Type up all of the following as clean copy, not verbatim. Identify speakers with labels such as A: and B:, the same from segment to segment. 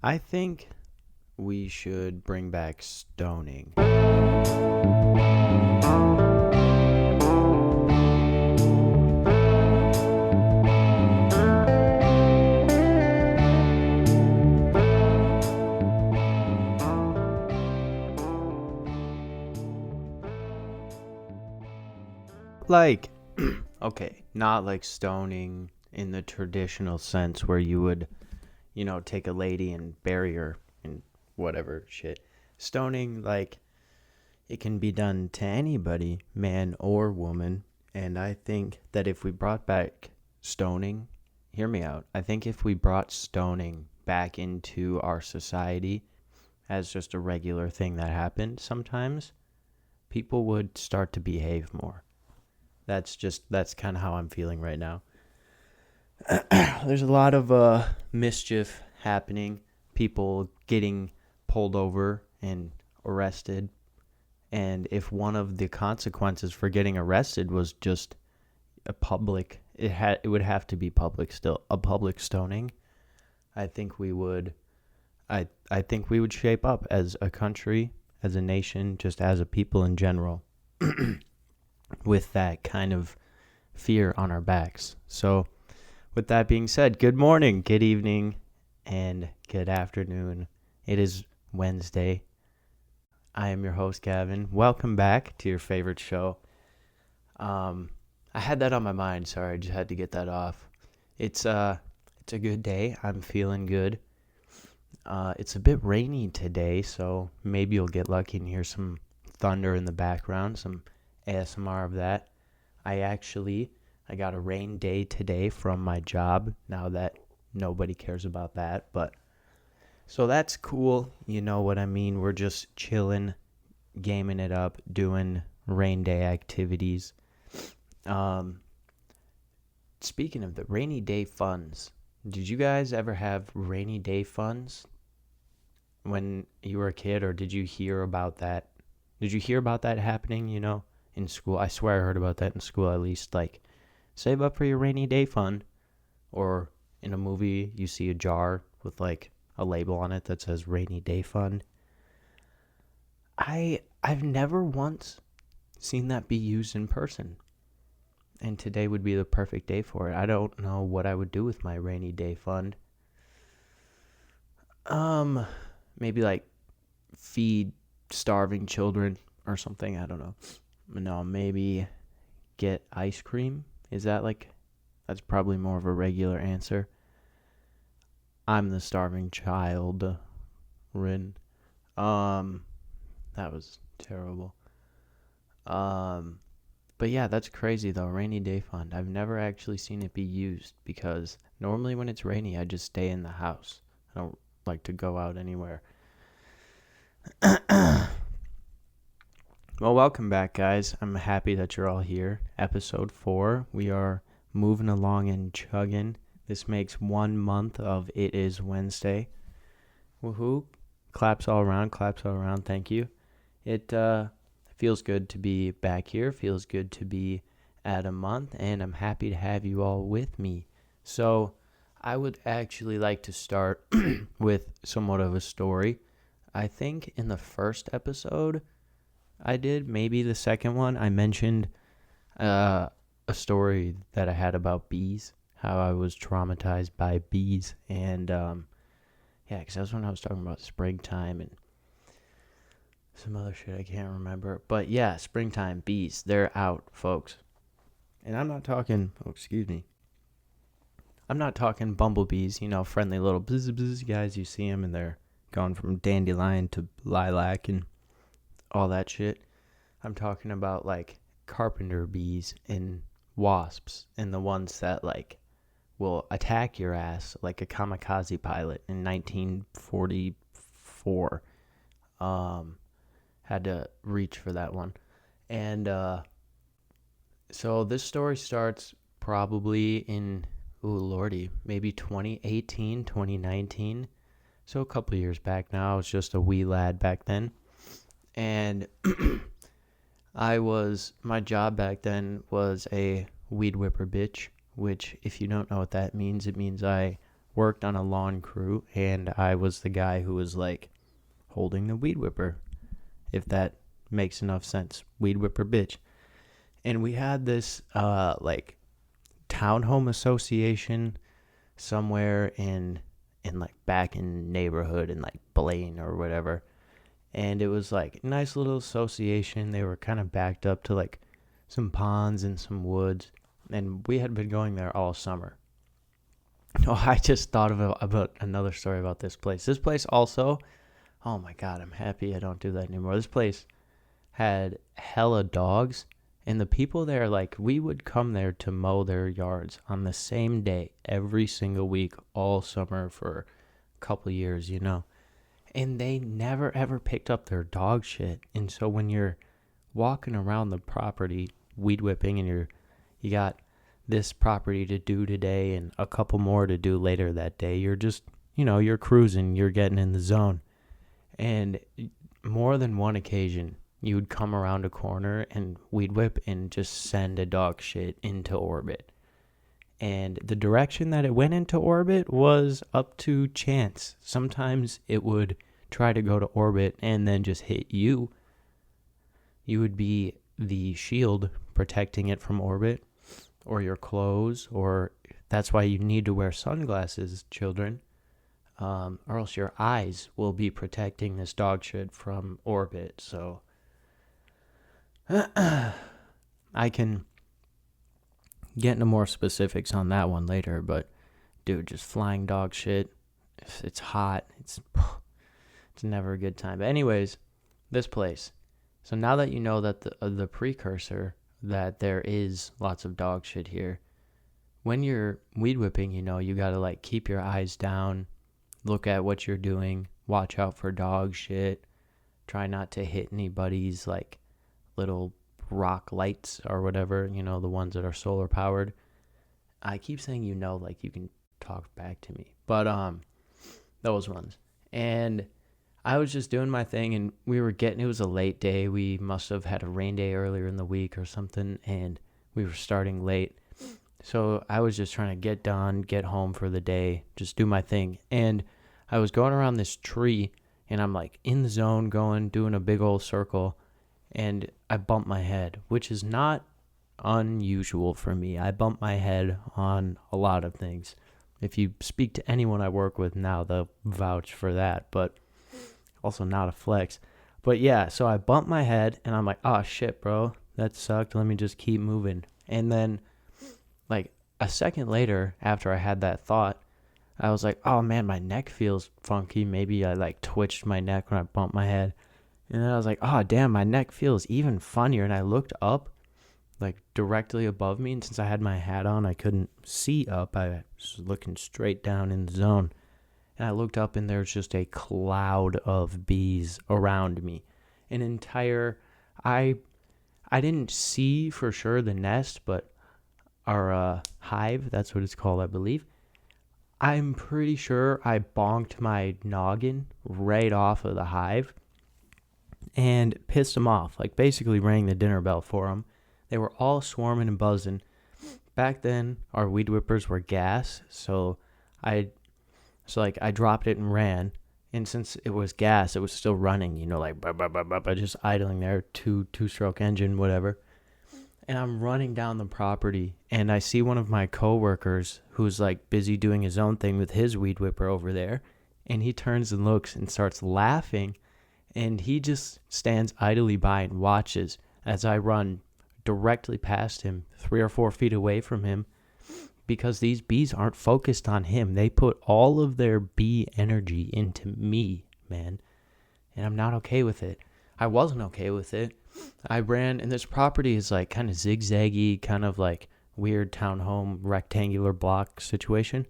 A: I think we should bring back stoning. Like, okay, not like stoning in the traditional sense where you would, take a lady and bury her and whatever shit. Stoning, like, it can be done to anybody, man or woman. And I think that if we brought back stoning, hear me out. I think if we brought stoning back into our society as just a regular thing that happened sometimes, people would start to behave more. That's kind of how I'm feeling right now. There's a lot of mischief happening, people getting pulled over and arrested. And if one of the consequences for getting arrested was just a public, it would have to be public still, a public stoning, I think we would shape up as a country, as a nation, just as a people in general. With that kind of fear on our backs. So with that being said, good morning, good evening, and good afternoon. It is Wednesday. I am your host, Gavin. Welcome back to your favorite show. I had that on my mind. Sorry, I just had to get that off. It's a good day. I'm feeling good. It's a bit rainy today, so maybe you'll get lucky and hear some thunder in the background, some ASMR of that. I got a rain day today from my job, now that nobody cares about that, but so that's cool. You know what I mean? We're just chilling, gaming it up, doing rain day activities. Speaking of the rainy day funds, did you guys ever have rainy day funds when you were a kid, or did you hear about that? Did you hear about that happening, in school? I swear I heard about that in school, at least. Like, save up for your rainy day fund. Or in a movie, you see a jar with like a label on it that says rainy day fund. I've never once seen that be used in person. And today would be the perfect day for it. I don't know what I would do with my rainy day fund. Maybe like feed starving children or something. I don't know. No, maybe get ice cream. Is that that's probably more of a regular answer. I'm the starving child. Rin. That was terrible. But yeah, that's crazy though. Rainy day fund. I've never actually seen it be used because normally when it's rainy, I just stay in the house. I don't like to go out anywhere. Well, welcome back, guys. I'm happy that you're all here. Episode 4. We are moving along and chugging. This makes 1 month of It Is Wednesday. Woohoo. Claps all around. Thank you. It feels good to be back here. Feels good to be at a month. And I'm happy to have you all with me. So I would actually like to start with somewhat of a story. I think in the first episode I did, maybe the second one, I mentioned a story that I had about bees, how I was traumatized by bees, and because that was when I was talking about springtime and some other shit I can't remember, but yeah, springtime, bees, they're out, folks, and I'm not talking, I'm not talking bumblebees, friendly little bzz bzz guys, you see them and they're going from dandelion to lilac and all that shit. I'm talking about like carpenter bees and wasps and the ones that like will attack your ass like a kamikaze pilot in 1944. Had to reach for that one. And so this story starts probably in, maybe 2018, 2019. So a couple years back now. I was just a wee lad back then. And my job back then was a weed whipper bitch, which if you don't know what that means, it means I worked on a lawn crew, and I was the guy who was like holding the weed whipper, if that makes enough sense. Weed whipper bitch. And we had this like townhome association somewhere in like back in neighborhood in like Blaine or whatever. And it was like a nice little association. They were kind of backed up to like some ponds and some woods. And we had been going there all summer. Oh, I just thought about another story about this place. This place also, oh my God, I'm happy I don't do that anymore. This place had hella dogs. And the people there, like, we would come there to mow their yards on the same day every single week all summer for a couple of years, you know. And they never, ever picked up their dog shit. And so when you're walking around the property, weed whipping, and you got this property to do today and a couple more to do later that day, you're just, you know, you're cruising, you're getting in the zone. And more than one occasion, you would come around a corner and weed whip and just send a dog shit into orbit. And the direction that it went into orbit was up to chance. Sometimes it would try to go to orbit and then just hit you. You would be the shield protecting it from orbit, or your clothes, or that's why you need to wear sunglasses, children, or else your eyes will be protecting this dog shit from orbit. So I can get into more specifics on that one later, but dude, just flying dog shit, it's hot, it's never a good time. But anyways, this place. So now that you know that the precursor that there is lots of dog shit here, when you're weed whipping, you know, you gotta like keep your eyes down, look at what you're doing, watch out for dog shit, try not to hit anybody's like little rock lights or whatever, you know, the ones that are solar powered. I keep saying, you know, like you can talk back to me, but those ones. And I was just doing my thing, and it was a late day. We must have had a rain day earlier in the week or something, and we were starting late. So I was just trying to get done, get home for the day, just do my thing. And I was going around this tree, and I'm like in the zone doing a big old circle, and I bumped my head, which is not unusual for me. I bump my head on a lot of things. If you speak to anyone I work with now, they'll vouch for that, but also not a flex. But yeah, so I bumped my head, and I'm like, oh shit, bro, that sucked. Let me just keep moving. And then like a second later, after I had that thought, I was like, oh man, my neck feels funky. Maybe I like twitched my neck when I bumped my head. And then I was like, oh damn, my neck feels even funnier. And I looked up, like directly above me. And since I had my hat on, I couldn't see up. I was looking straight down in the zone. And I looked up, and there's just a cloud of bees around me. An entire, I didn't see for sure the nest, but our hive, that's what it's called, I believe. I'm pretty sure I bonked my noggin right off of the hive and pissed them off, like basically rang the dinner bell for them. They were all swarming and buzzing. Back then, our weed whippers were gas, so I dropped it and ran. And since it was gas, it was still running, you know, like just idling there, two-stroke engine, whatever. And I'm running down the property, and I see one of my coworkers who's like busy doing his own thing with his weed whipper over there. And he turns and looks and starts laughing. And he just stands idly by and watches as I run directly past him, 3 or 4 feet away from him, because these bees aren't focused on him. They put all of their bee energy into me, man. And I'm not okay with it. I wasn't okay with it. I ran, and this property is like kind of zigzaggy, kind of like weird townhome rectangular block situation.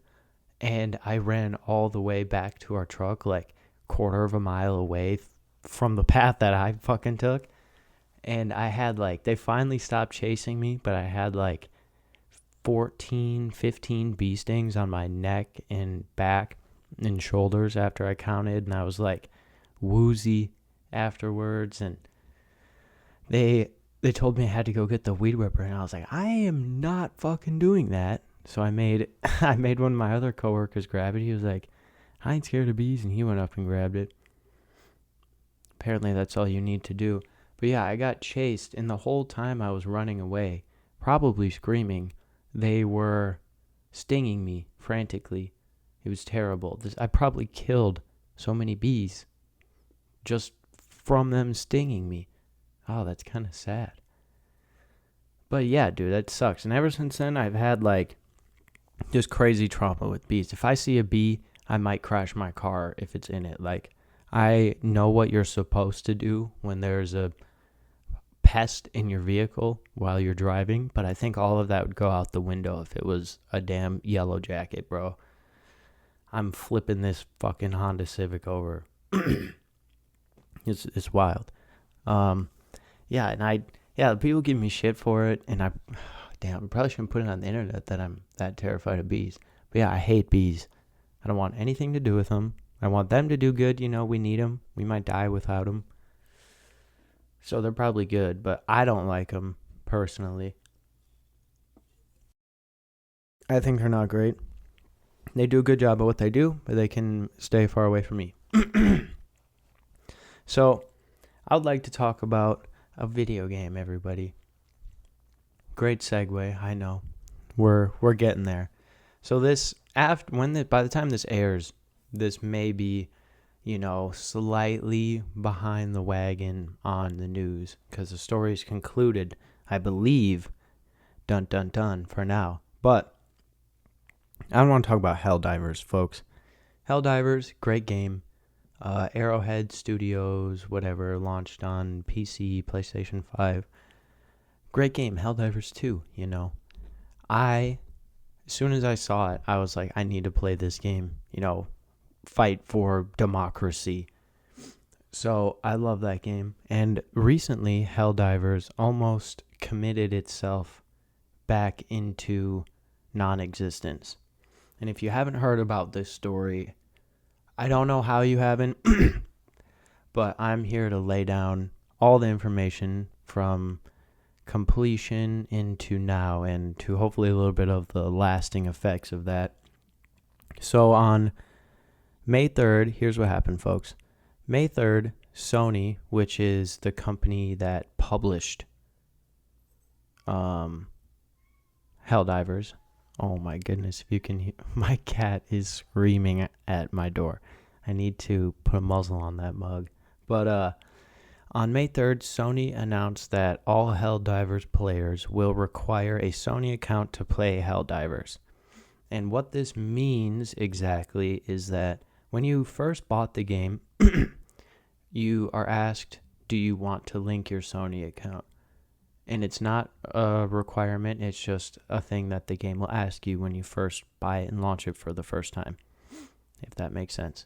A: And I ran all the way back to our truck, like quarter of a mile away from the path that I fucking took. And I had like, they finally stopped chasing me, but I had like 14, 15 bee stings on my neck and back and shoulders after I counted. And I was like woozy afterwards. And they told me I had to go get the weed whipper. And I was like, I am not fucking doing that. So I made I made one of my other coworkers grab it. He was like, I ain't scared of bees, and he went up and grabbed it. Apparently that's all you need to do. But yeah, I got chased, and the whole time I was running away, probably screaming, they were stinging me frantically. It was terrible. I probably killed so many bees just from them stinging me. Oh, that's kind of sad. But yeah, dude, that sucks. And ever since then, I've had like just crazy trauma with bees. If I see a bee, I might crash my car if it's in it. Like, I know what you're supposed to do when there's a pest in your vehicle while you're driving, but I think all of that would go out the window if it was a damn yellow jacket, bro. I'm flipping this fucking Honda Civic over. It's wild. People give me shit for it, and I probably shouldn't put it on the internet that I'm that terrified of bees. But yeah, I hate bees. I don't want anything to do with them. I want them to do good. We need them. We might die without them. So they're probably good, but I don't like them personally. I think they're not great. They do a good job at what they do, but they can stay far away from me. So I would like to talk about a video game, everybody. Great segue, I know. We're getting there. So by the time this airs, this may be, slightly behind the wagon on the news, because the story's concluded, I believe, dun dun dun for now. But I want to talk about Helldivers, folks. Helldivers, great game. Arrowhead Studios, whatever, launched on PC, PlayStation 5. Great game, Helldivers 2, as soon as I saw it, I was like, I need to play this game, fight for democracy. So I love that game. And recently, Helldivers almost committed itself back into non-existence. And if you haven't heard about this story, I don't know how you haven't, but I'm here to lay down all the information from completion into now, and to hopefully a little bit of the lasting effects of that. So on May 3rd, here's what happened, folks. May 3rd, Sony, which is the company that published Helldivers. Oh my goodness, if you can hear, my cat is screaming at my door. I need to put a muzzle on that mug. But on May 3rd, Sony announced that all Helldivers players will require a Sony account to play Helldivers. And what this means exactly is that when you first bought the game, you are asked, do you want to link your Sony account? And it's not a requirement, it's just a thing that the game will ask you when you first buy it and launch it for the first time, if that makes sense.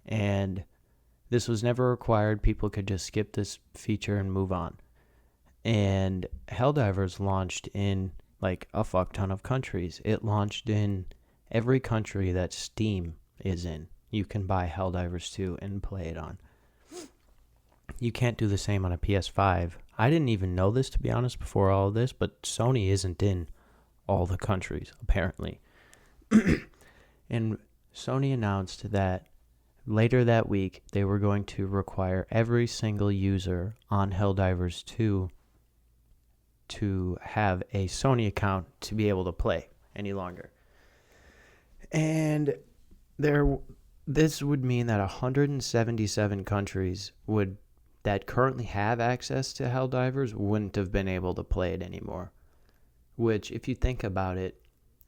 A: And this was never required. People could just skip this feature and move on. And Helldivers launched in like a fuck ton of countries. It launched in every country that Steam is in. You can buy Helldivers 2 and play it on. You can't do the same on a PS5. I didn't even know this, to be honest, before all of this, but Sony isn't in all the countries, apparently. And Sony announced that later that week, they were going to require every single user on Helldivers 2 to have a Sony account to be able to play any longer. And this would mean that 177 countries that currently have access to Helldivers wouldn't have been able to play it anymore. Which, if you think about it,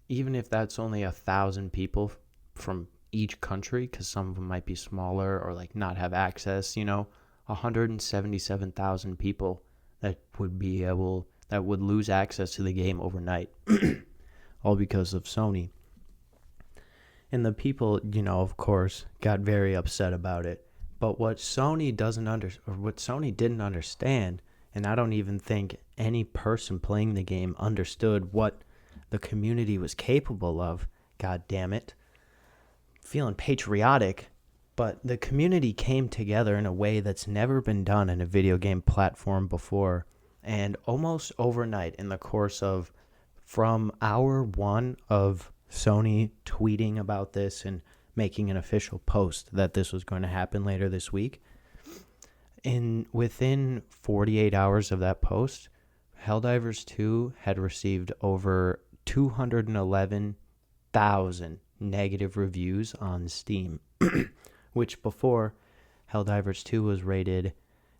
A: even if that's only 1,000 people from each country, because some of them might be smaller or like not have access, 177,000 people that would lose access to the game overnight, all because of Sony. And the people, of course, got very upset about it. But what Sony didn't understand, and I don't even think any person playing the game understood what the community was capable of. God damn it. Feeling patriotic, but the community came together in a way that's never been done in a video game platform before. And almost overnight, in the course of from hour one of Sony tweeting about this and making an official post that this was going to happen later this week, within 48 hours of that post, Helldivers 2 had received over 211,000 negative reviews on Steam, which before Helldivers 2 was rated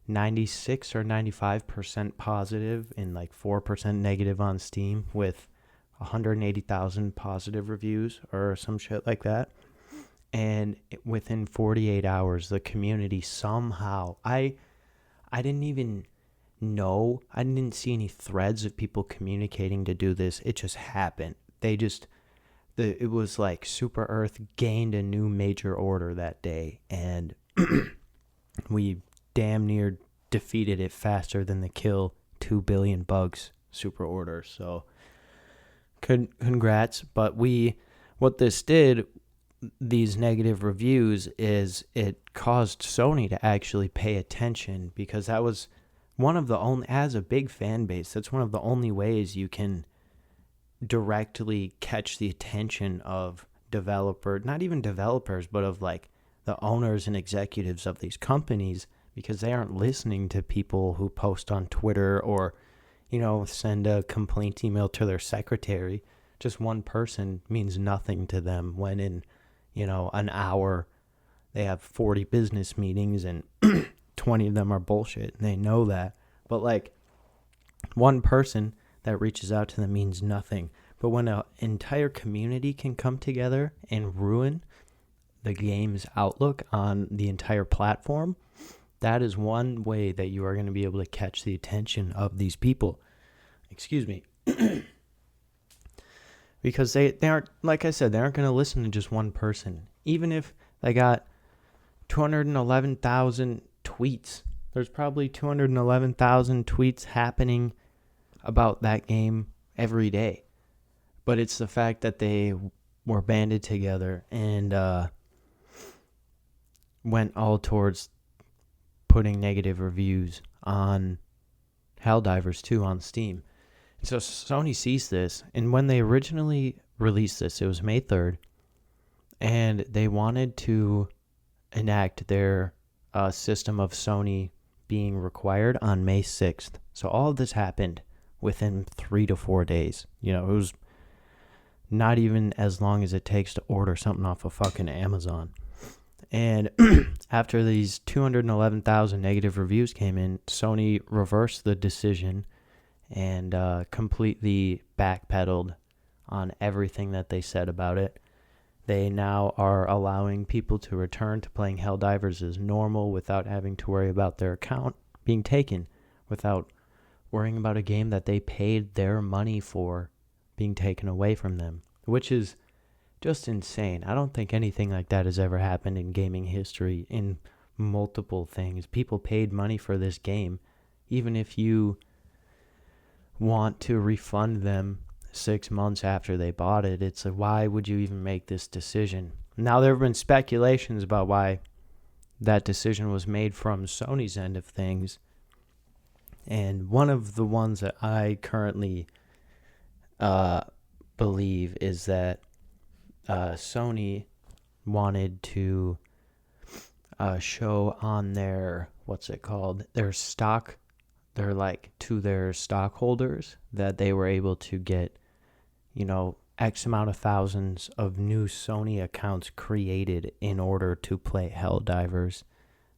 A: 96 or 95% positive and like 4% negative on Steam with 180,000 positive reviews or some shit like that. And within 48 hours, the community somehow, I didn't even know, I didn't see any threads of people communicating to do this. It just happened. It was like Super Earth gained a new major order that day, and we damn near defeated it faster than the kill 2 billion bugs super order. So congrats. But what this did, these negative reviews, is it caused Sony to actually pay attention, because that was one of the only, as a big fan base, that's one of the only ways you can directly catch the attention of not even developers, but of like the owners and executives of these companies, because they aren't listening to people who post on Twitter or, send a complaint email to their secretary. Just one person means nothing to them when in, an hour they have 40 business meetings and 20 of them are bullshit, and they know that. But like one person that reaches out to them means nothing. But when an entire community can come together and ruin the game's outlook on the entire platform, that is one way that you are going to be able to catch the attention of these people. Excuse me. Because they aren't, like I said, they aren't going to listen to just one person. Even if they got 211,000 tweets, there's probably 211,000 tweets happening about that game every day. But it's the fact that they were banded together and went all towards putting negative reviews on Helldivers 2 on Steam. And so Sony sees this, and when they originally released this, it was May 3rd, and they wanted to enact their system of Sony being required on May 6th. So all of this happened within 3 to 4 days. It was not even as long as it takes to order something off of fucking Amazon. And after these 211,000 negative reviews came in, Sony reversed the decision and completely backpedaled on everything that they said about it. They now are allowing people to return to playing Helldivers as normal without having to worry about their account being taken, without worrying about a game that they paid their money for being taken away from them, which is just insane. I don't think anything like that has ever happened in gaming history in multiple things. People paid money for this game. Even if you want to refund them 6 months after they bought it, it's like, why would you even make this decision? Now, there have been speculations about why that decision was made from Sony's end of things. And one of the ones that I currently believe is that Sony wanted to show on their, their stock, to their stockholders, that they were able to get, X amount of thousands of new Sony accounts created in order to play Helldivers.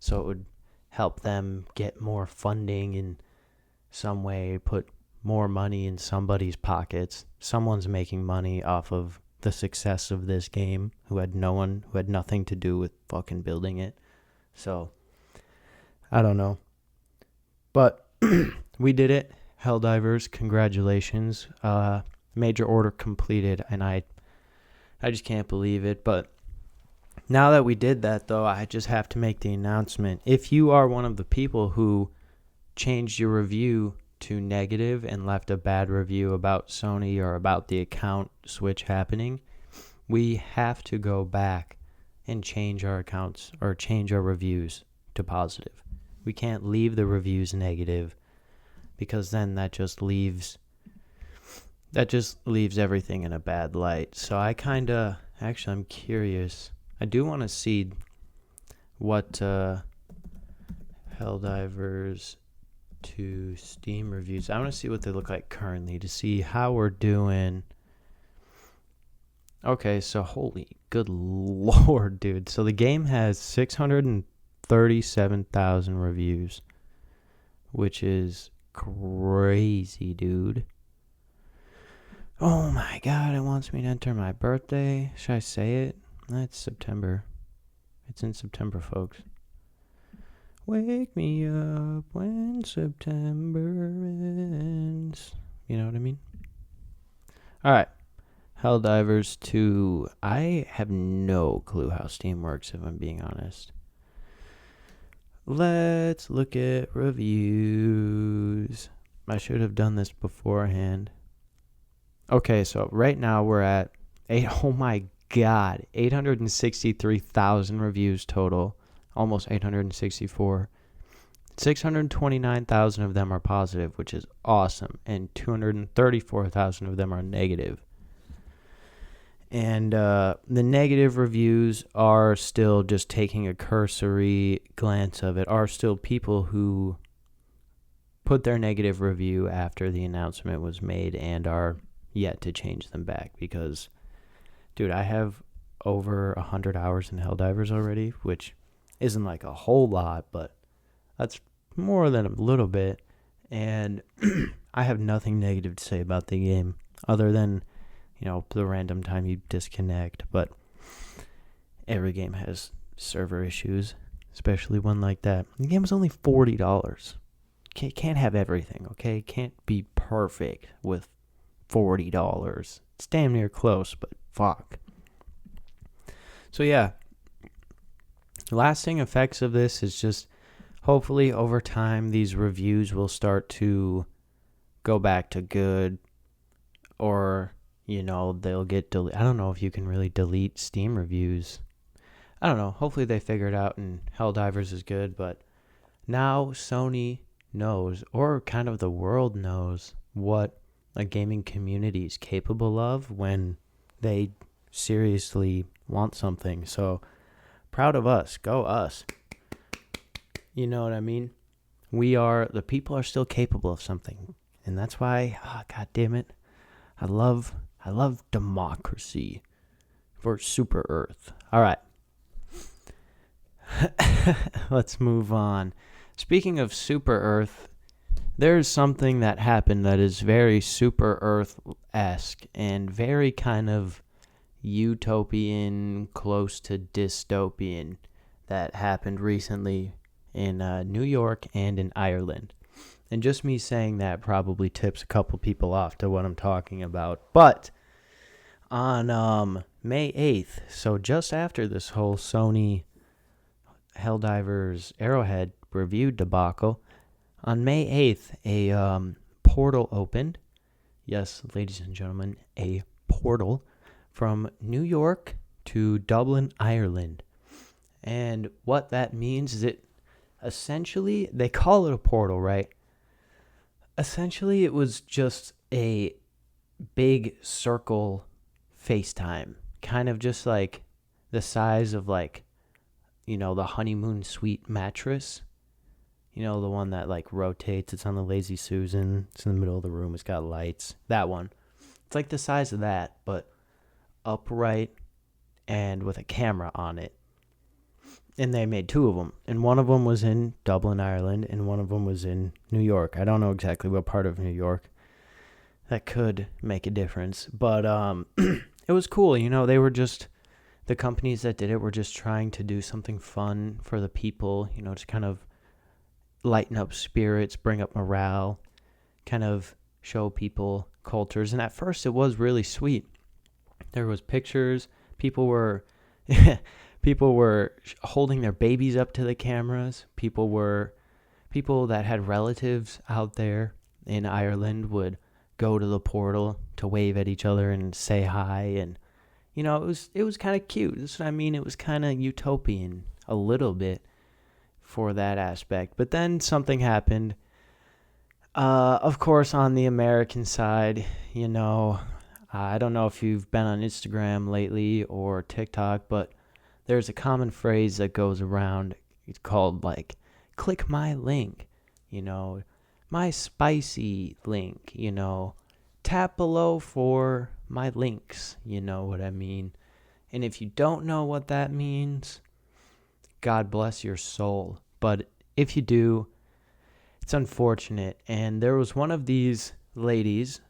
A: So it would help them get more funding in some way, put more money in somebody's pockets. Someone's making money off of the success of this game who had nothing to do with fucking building it. So I don't know. But we did it. Helldivers, congratulations. Major order completed, and I just can't believe it. But now that we did that, though, I just have to make the announcement. If you are one of the people who changed your review to negative and left a bad review about Sony or about the account switch happening, we have to go back and change our accounts or change our reviews to positive. We can't leave the reviews negative, because then that just leaves that just leaves everything in a bad light. So I'm curious. I do want to see what Helldivers to Steam reviews. I want to see what they look like currently to see how we're doing. Okay, so holy good lord, dude. So the game has 637,000 reviews, which is crazy, dude. Oh my god, it wants me to enter my birthday. Should I say it? It's September. It's in September, folks. Wake me up when September ends. You know what I mean? Alright. Helldivers 2. I have no clue how Steam works, if I'm being honest. Let's look at reviews. I should have done this beforehand. Okay, so right now we're at 863,000 reviews total. Almost 864. 629,000 of them are positive, which is awesome. And 234,000 of them are negative. And the negative reviews are still, just taking a cursory glance of it, are still people who put their negative review after the announcement was made and are yet to change them back. Because, dude, I have over 100 hours in Helldivers already, which isn't like a whole lot, but that's more than a little bit. And I have nothing negative to say about the game other than, the random time you disconnect. But every game has server issues, especially one like that. The game was only $40. Can't have everything, okay? Can't be perfect with $40. It's damn near close, but fuck. So yeah, lasting effects of this is just, hopefully over time these reviews will start to go back to good, or they'll get deleted. I don't know if you can really delete Steam reviews. I don't know. Hopefully they figure it out and Helldivers is good. But now Sony knows, or kind of the world knows, what a gaming community is capable of when they seriously want something. So proud of us. Go us. You know what I mean? The people are still capable of something. And that's why, god damn it, I love democracy for Super Earth. All right. Let's move on. Speaking of Super Earth, there's something that happened that is very Super Earth-esque and very kind of utopian, close to dystopian, that happened recently in New York and in Ireland. And just me saying that probably tips a couple people off to what I'm talking about. But on May 8th, so just after this whole Sony Helldivers Arrowhead review debacle, on May 8th, a portal opened. Yes, ladies and gentlemen, a portal from New York to Dublin, Ireland. And what that means is essentially, they call it a portal, right? Essentially, it was just a big circle FaceTime, kind of just like the size of the honeymoon suite mattress. The one that rotates. It's on the Lazy Susan. It's in the middle of the room. It's got lights. That one. It's like the size of that, but upright and with a camera on it. And they made two of them. And one of them was in Dublin, Ireland, and one of them was in New York. I don't know exactly what part of New York. That could make a difference. But it was cool. They were just, the companies that did it were just trying to do something fun for the people, to kind of lighten up spirits, bring up morale, kind of show people cultures. And at first it was really sweet. There was pictures. People were holding their babies up to the cameras. People that had relatives out there in Ireland would go to the portal to wave at each other and say hi. And, it was kind of cute. That's what I mean. It was kind of utopian a little bit for that aspect. But then something happened. Of course, on the American side, you know, I don't know if you've been on Instagram lately or TikTok, but there's a common phrase that goes around. It's called like, click my link, you know, my spicy link, you know, tap below for my links, you know what I mean? And if you don't know what that means, God bless your soul. But if you do, it's unfortunate. And there was one of these ladies.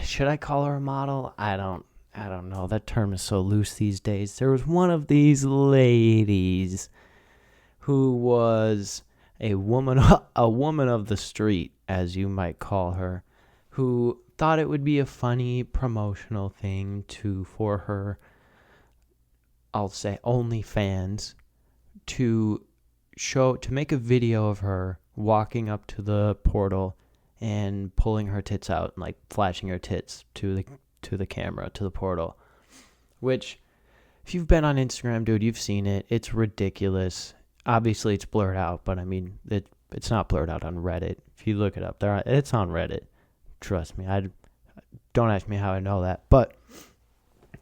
A: Should I call her a model? I don't know. That term is so loose these days. There was one of these ladies who was a woman of the street, as you might call her, who thought it would be a funny promotional thing for her, I'll say Onlyfans, to make a video of her walking up to the portal and pulling her tits out and like flashing her tits to the camera, to the portal. Which, if you've been on Instagram, dude, you've seen it. It's ridiculous. Obviously, it's blurred out, but I mean, it's not blurred out on Reddit. If you look it up, it's on Reddit. Trust me. Don't ask me how I know that, but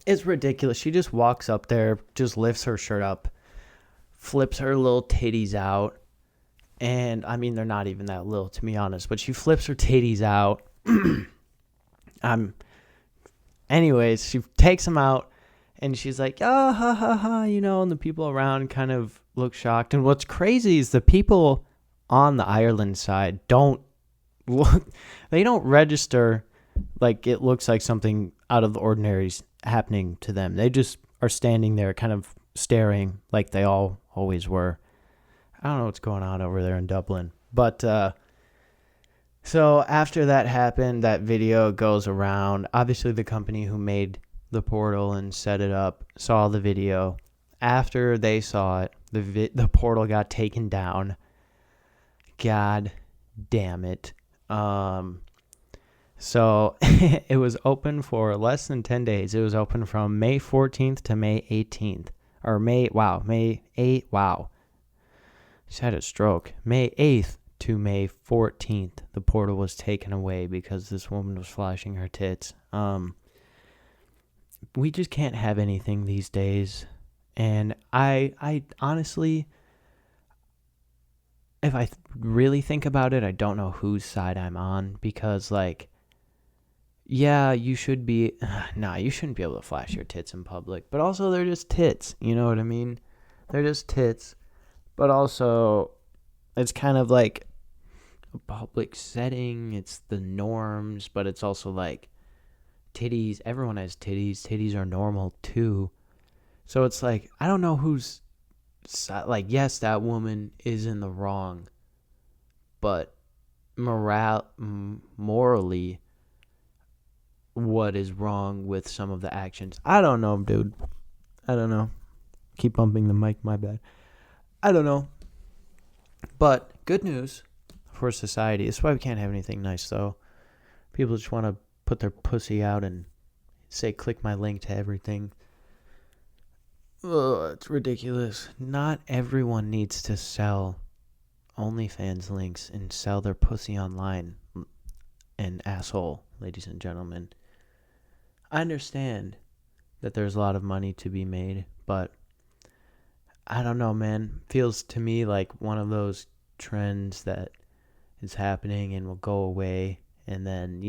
A: it's ridiculous. She just walks up there, just lifts her shirt up, flips her little titties out. And I mean, they're not even that little, to be honest, but she flips her titties out. Anyways, she takes them out and she's like, ah, ha, ha, ha, you know, and the people around kind of look shocked. And what's crazy is the people on the Ireland side don't register like it looks like something out of the ordinary is happening to them. They just are standing there kind of staring like they always were. I don't know what's going on over there in Dublin. But so after that happened, that video goes around. Obviously, the company who made the portal and set it up saw the video. After they saw it, the portal got taken down. God damn it. So it was open for less than 10 days. It was open from May 14th to May 18th. Or May 8th. Wow. Just had a stroke. May 8th to May 14th, the portal was taken away because this woman was flashing her tits. We just can't have anything these days. And I honestly, if I really think about it, I don't know whose side I'm on because, like, yeah, you should be, you shouldn't be able to flash your tits in public. But also, they're just tits. You know what I mean? They're just tits. But also, it's kind of like a public setting. It's the norms, but it's also like titties. Everyone has titties. Titties are normal too. So it's like, I don't know who's, like, yes, that woman is in the wrong. But morally, what is wrong with some of the actions? I don't know, dude. I don't know. Keep bumping the mic, my bad. I don't know. But good news for society. That's why we can't have anything nice, though. People just want to put their pussy out and say, click my link to everything. Ugh, it's ridiculous. Not everyone needs to sell OnlyFans links and sell their pussy online. An asshole, ladies and gentlemen. I understand that there's a lot of money to be made, but I don't know, man. Feels to me like one of those trends that is happening and will go away. And then,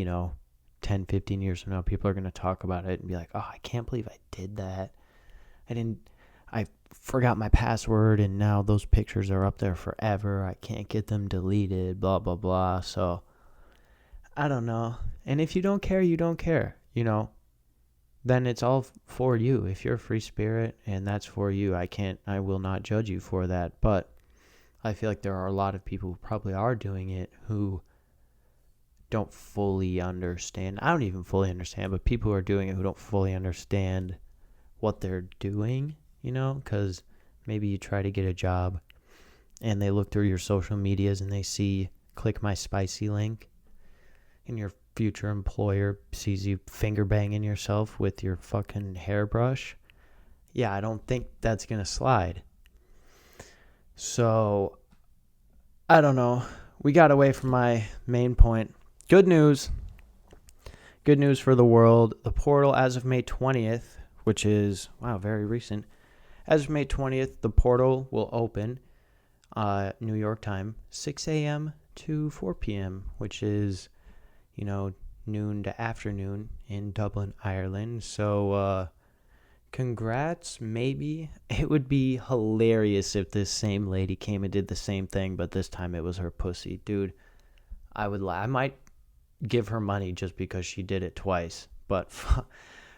A: 10, 15 years from now, people are going to talk about it and be like, oh, I can't believe I did that. I forgot my password and now those pictures are up there forever. I can't get them deleted, blah, blah, blah. So, I don't know. And if you don't care, you don't care, then it's all for you. If you're a free spirit and that's for you, I will not judge you for that. But I feel like there are a lot of people who probably are doing it who don't fully understand. I don't even fully understand, but people who are doing it who don't fully understand what they're doing, because maybe you try to get a job and they look through your social medias and they see click my spicy link and your future employer sees you finger banging yourself with your fucking hairbrush. Yeah, I don't think that's going to slide. So, I don't know. we got away from my main point. Good news. Good news for the world. The portal, as of May 20th, which is, wow, very recent. As of May 20th, the portal will open, New York time, 6 a.m. to 4 p.m., which is, noon to afternoon in Dublin, Ireland. So, congrats, maybe. It would be hilarious if this same lady came and did the same thing, but this time it was her pussy. Dude, I would lie. I might give her money just because she did it twice, but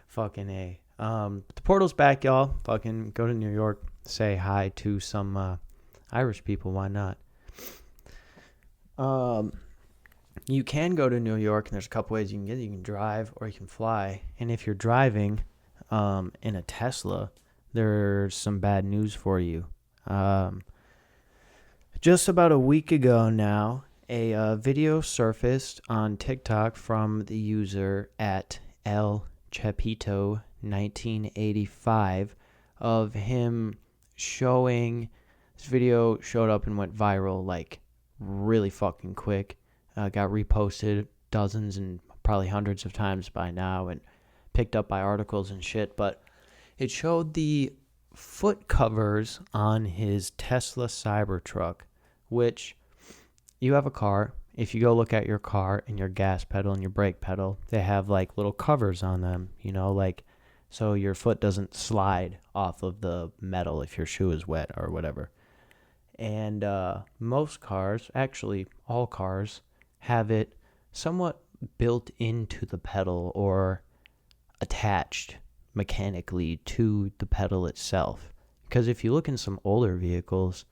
A: fucking A. The portal's back, y'all. Fucking go to New York, say hi to some Irish people. Why not? You can go to New York, and there's a couple ways you can get it. You can drive or you can fly. And if you're driving in a Tesla, there's some bad news for you. Just about a week ago now, a video surfaced on TikTok from the user at El Chapito 1985 of him showing. This video showed up and went viral like really fucking quick. Got reposted dozens and probably hundreds of times by now and picked up by articles and shit. But it showed the foot covers on his Tesla Cybertruck, which you have a car. If you go look at your car and your gas pedal and your brake pedal, they have like little covers on them, like so your foot doesn't slide off of the metal if your shoe is wet or whatever. And most cars, actually all cars, have it somewhat built into the pedal or attached mechanically to the pedal itself. Because if you look in some older vehicles,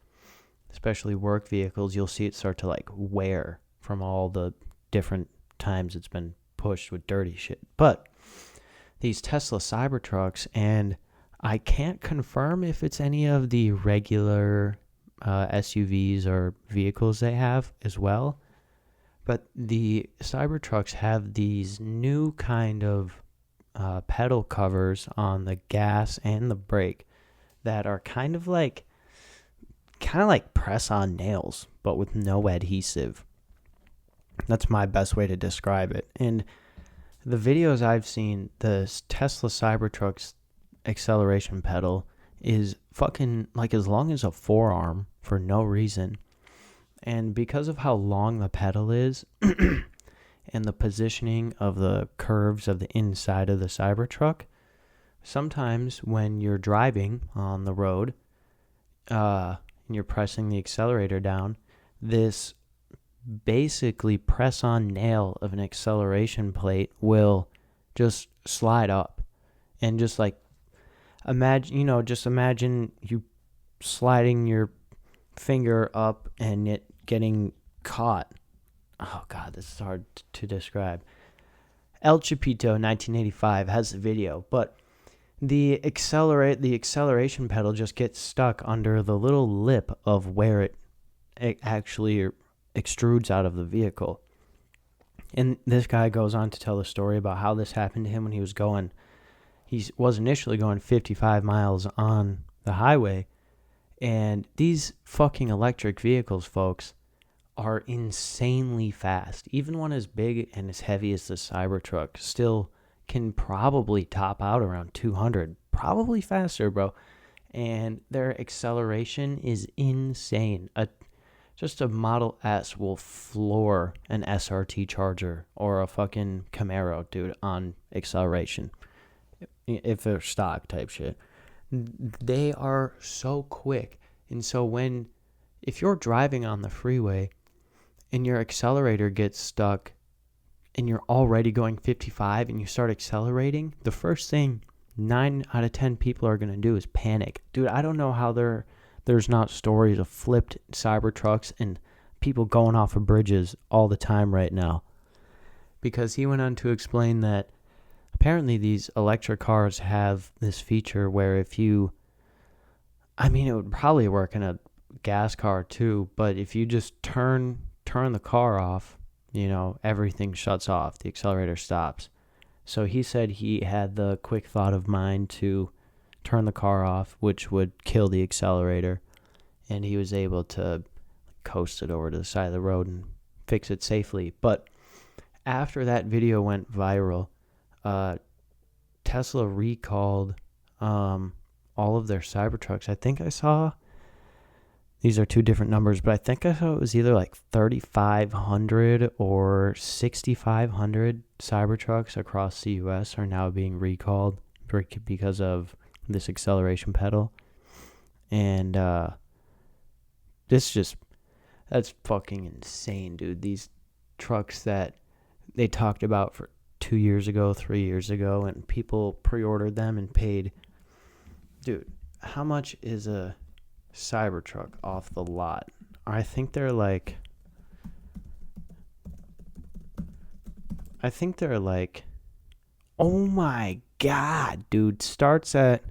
A: especially work vehicles, you'll see it start to like wear from all the different times it's been pushed with dirty shit. But these Tesla Cybertrucks, and I can't confirm if it's any of the regular SUVs or vehicles they have as well, but the Cybertrucks have these new kind of pedal covers on the gas and the brake that are kind of like press-on nails, but with no adhesive. That's my best way to describe it. And the videos I've seen, the Tesla Cybertruck's acceleration pedal is fucking like as long as a forearm for no reason. And because of how long the pedal is and the positioning of the curves of the inside of the Cybertruck, sometimes when you're driving on the road and you're pressing the accelerator down, this basically press-on nail of an acceleration plate will just slide up. And just like imagine you sliding your finger up and it getting caught. Oh God, this is hard to describe. El Chapito 1985 has the video, but the acceleration pedal just gets stuck under the little lip of where it actually extrudes out of the vehicle. And this guy goes on to tell the story about how this happened to him when he was initially going 55 miles on the highway. And these fucking electric vehicles, folks, are insanely fast. Even one as big and as heavy as the Cybertruck still can probably top out around 200. Probably faster, bro. And their acceleration is insane. Just a Model S will floor an SRT Charger or a fucking Camaro, dude, on acceleration. If they're stock type shit. They are so quick. And so if you're driving on the freeway and your accelerator gets stuck and you're already going 55 and you start accelerating, the first thing 9 out of 10 people are going to do is panic. Dude, I don't know how there's not stories of flipped Cybertrucks and people going off of bridges all the time right now. Because he went on to explain that apparently these electric cars have this feature where it would probably work in a gas car too, but if you just turn the car off, everything shuts off, the accelerator stops. So he said he had the quick thought of mind to turn the car off, which would kill the accelerator, and he was able to coast it over to the side of the road and fix it safely. But after that video went viral, Tesla recalled all of their Cybertrucks. I think I saw, these are two different numbers, but I think I saw it was either like 3,500 or 6,500 Cybertrucks across the U.S. are now being recalled because of this acceleration pedal. And that's fucking insane, dude. These trucks that they talked about for 2 years ago, 3 years ago, and people pre-ordered them and paid. Dude, how much is a Cybertruck off the lot? I think they're like oh my god, dude, starts at,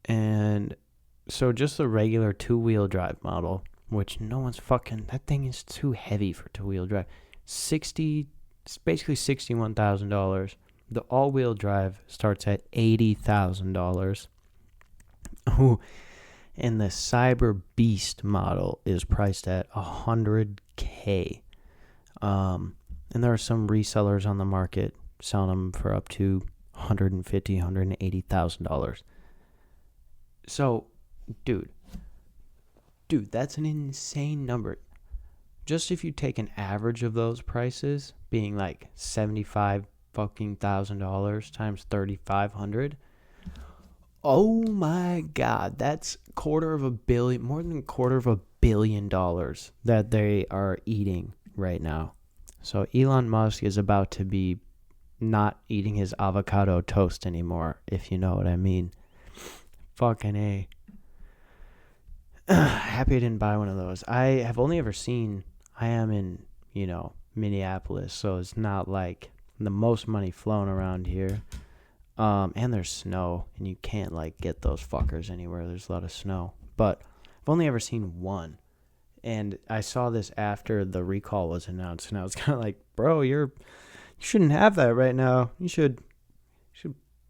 A: and so just the regular 2-wheel drive model, which no one's fucking, that thing is too heavy for 2-wheel drive. It's basically $61,000. The all-wheel drive starts at $80,000. Oh, and the Cyber Beast model is priced at $100K. And there are some resellers on the market selling them for up to $150,000, $180,000. So, dude, that's an insane number. Just if you take an average of those prices, being like $75,000 times 3,500. Oh my God, that's more than $250 million that they are eating right now. So Elon Musk is about to be not eating his avocado toast anymore, if you know what I mean. Fucking A. Happy I didn't buy one of those. I have only ever seen, I am in, Minneapolis, so it's not like the most money flowing around here. And there's snow, and you can't get those fuckers anywhere. There's a lot of snow. But I've only ever seen one. And I saw this after the recall was announced, and I was kind of like, bro, you shouldn't have that right now. You should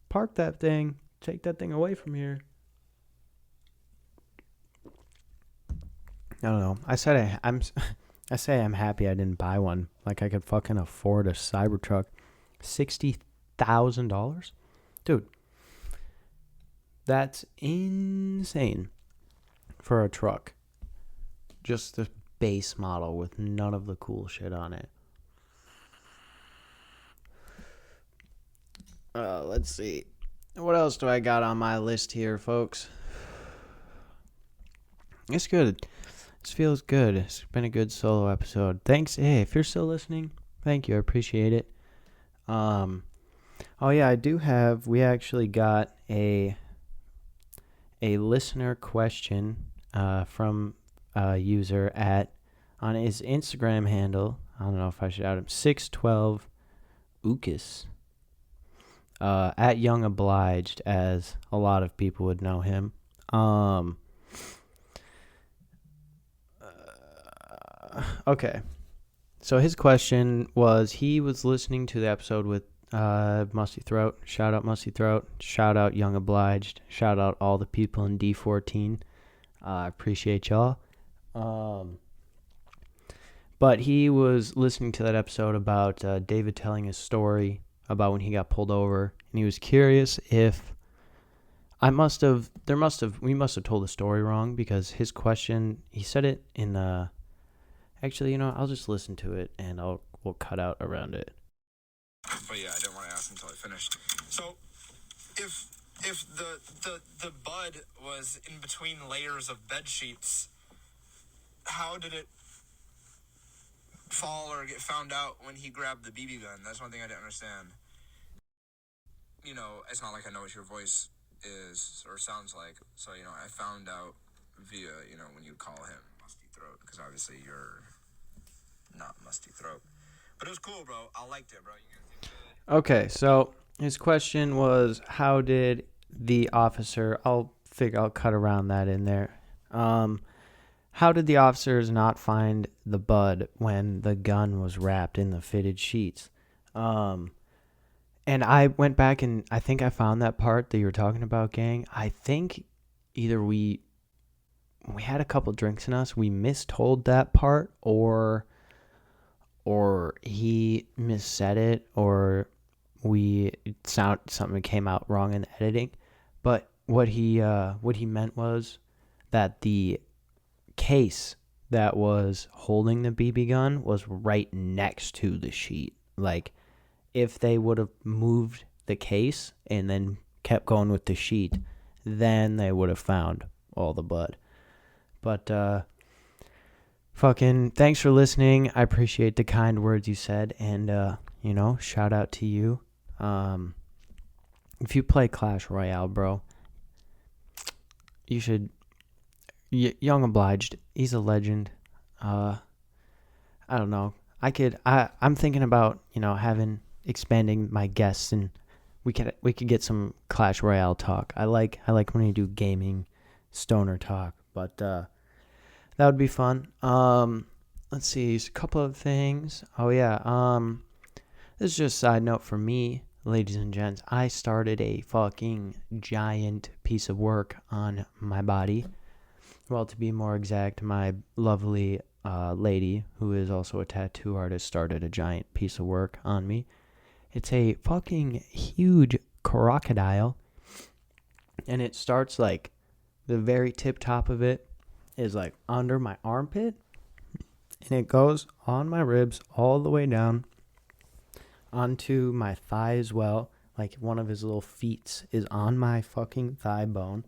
A: park that thing, take that thing away from here. I don't know. I say I'm happy I didn't buy one. Like I could fucking afford a Cybertruck. $60,000? Dude, that's insane for a truck. Just the base model with none of the cool shit on it. Let's see. What else do I got on my list here, folks? It's good. This feels good. It's been a good solo episode. Thanks. Hey, if you're still listening, thank you. I appreciate it. Oh yeah, we actually got a listener question from a user on his Instagram handle. I don't know if I should out him. 612 Ukis. At Young Obliged, as a lot of people would know him. Okay. So his question was, he was listening to the episode with Musty Throat. Shout out Musty Throat. Shout out Young Obliged. Shout out all the people in D14. I appreciate y'all. But he was listening to that episode about David telling his story about when he got pulled over, and he was curious if we must have told the story wrong, because his question, he said it in actually, I'll just listen to it and we'll cut out around it.
B: But yeah, I didn't want to ask until I finished. So, if the bud was in between layers of bed sheets, how did it fall or get found out when he grabbed the BB gun? That's one thing I didn't understand. It's not like I know what your voice is or sounds like. So, I found out via, when you call him Musty Throat, because obviously you're not Musty Throat. But it was cool, bro. I liked it, bro.
A: Okay, so his question was, how did the officer, I'll cut around that in there. How did the officers not find the bud when the gun was wrapped in the fitted sheets? And I went back and I think I found that part that you were talking about, gang. I think either we we had a couple drinks in us. We mistold that part, or he missaid it, or something came out wrong in the editing. But what he meant was that the case that was holding the BB gun was right next to the sheet. Like, if they would have moved the case and then kept going with the sheet, then they would have found all the blood. But fucking thanks for listening. I appreciate the kind words you said, and shout out to you. If you play Clash Royale, bro, you should. Young Obliged, he's a legend. I don't know. I'm thinking about expanding my guests, and we could get some Clash Royale talk. I like when you do gaming, stoner talk, but that would be fun. Let's see, a couple of things. Oh yeah. This is just a side note for me, ladies and gents. I started a fucking giant piece of work on my body. Well, to be more exact, my lovely lady, who is also a tattoo artist, started a giant piece of work on me. It's a fucking huge crocodile, and it starts like the very tip top of it is like under my armpit, and it goes on my ribs all the way down onto my thigh as well. Like, one of his little feet is on my fucking thigh bone,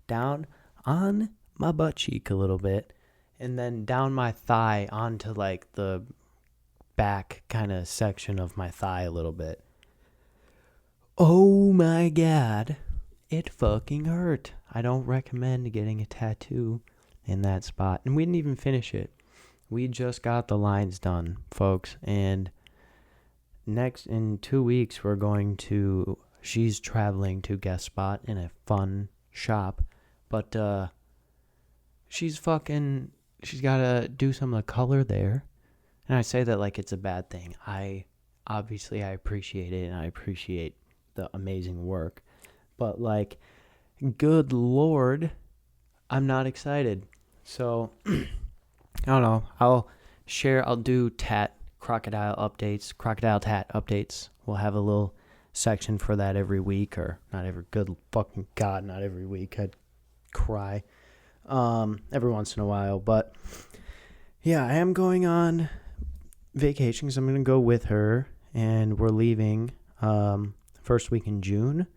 A: down on my butt cheek a little bit, and then down my thigh onto like the back kind of section of my thigh a little bit. Oh my god, it fucking hurt. I don't recommend getting a tattoo in that spot. And we didn't even finish it. We just got the lines done, folks, and in 2 weeks she's traveling to guest spot in a fun shop, but she's got to do some of the color there. And I say that like it's a bad thing. I appreciate it, and I appreciate the amazing work. But like, good Lord, I'm not excited. So, I don't know. I'll do crocodile tat updates. We'll have a little section for that every week, or not every, good fucking God, not every week. I'd cry. Every once in a while. But yeah, I am going on vacation because I'm going to go with her, and we're leaving first week in June.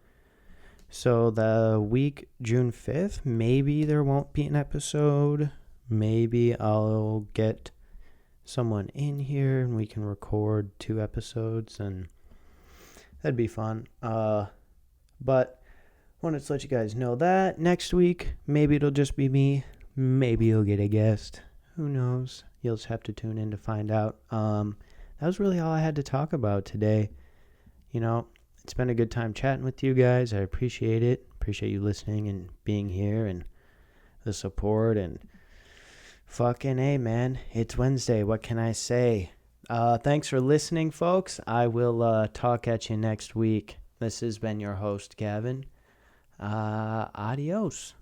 A: So the week June 5th, maybe there won't be an episode. Maybe I'll get someone in here and we can record 2 episodes, and that'd be fun. But wanted to let you guys know that next week, maybe it'll just be me. Maybe you'll get a guest. Who knows? You'll just have to tune in to find out. That was really all I had to talk about today. It's been a good time chatting with you guys. I appreciate it. Appreciate you listening and being here, and the support, and fucking A, man. It's Wednesday. What can I say? Thanks for listening, folks. I will talk at you next week. This has been your host, Gavin. Adios.